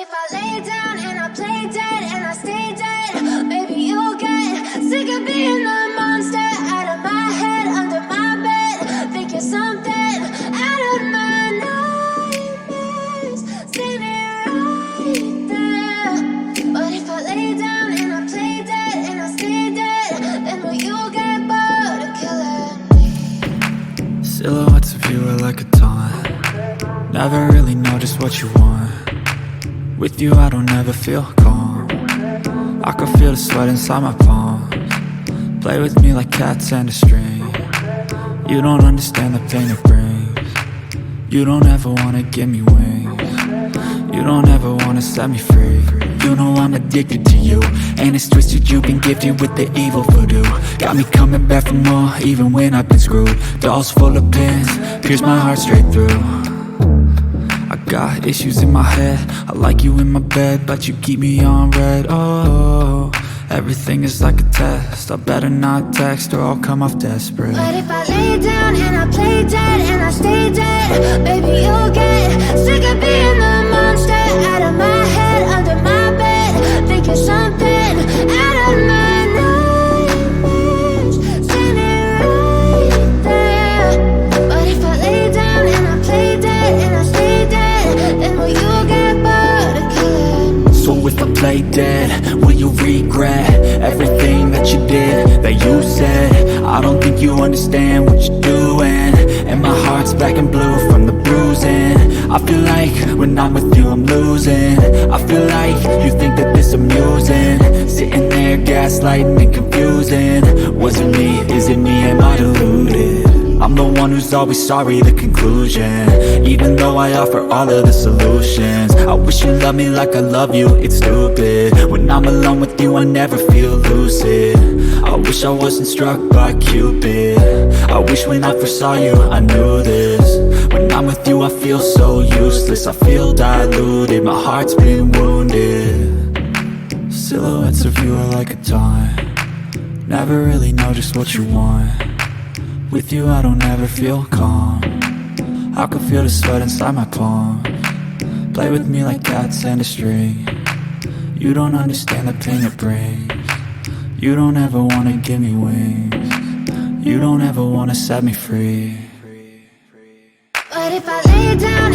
if I lay down and I play dead and I stay dead, maybe you'll get sick of being the monster out of my head, under my bed, thinking something out of my nightmares, standing right there. But if I lay down and I play dead and I stay dead, then will you get bored of killing me? Silhouettes of you are like a taunt. Never really know just what you want. With you I don't ever feel calm. I can feel the sweat inside my palms. Play with me like cats and a string. You don't understand the pain it brings. You don't ever wanna give me wings. You don't ever wanna set me free. You know I'm addicted to you, and it's twisted, you've been gifted with the evil voodoo. Got me coming back for more, even when I've been screwed. Dolls full of pins, pierce my heart straight through. I got issues in my head, I like you in my bed, but you keep me on red. Oh, everything is like a test, I better not text or I'll come off desperate. But if I lay down and I play dead and I stay dead, maybe you'll get sick of being the monster out of my head, under my bed, thinking something out of my nightmares, standing right there. But if I lay down and I play dead and I stay dead, then will you get bored of killing me? So if I play dead, will you regret everything that you did, that you said? I don't think you understand what you're doing, and my heart's black and blue from the bruising. I feel like when I'm with you I'm losing. I feel like you think that this amusing, sitting there gaslighting and confusing. Was it me? Is it me? Am I deluded? I'm the one who's always sorry, the conclusion, even though I offer all of the solutions. I wish you loved me like I love you, it's stupid. When I'm alone with you I never feel lucid. I wish I wasn't struck by Cupid. I wish when I first saw you I knew this. When I'm with you I feel so useless, I feel diluted, my heart's been wounded. Silhouettes of you are like a taunt. Never really know just what you want. With you I don't ever feel calm. I can feel the sweat inside my palms. Play with me like cats and a string. You don't understand the pain it brings. You don't ever wanna give me wings. You don't ever wanna set me free. But if I lay down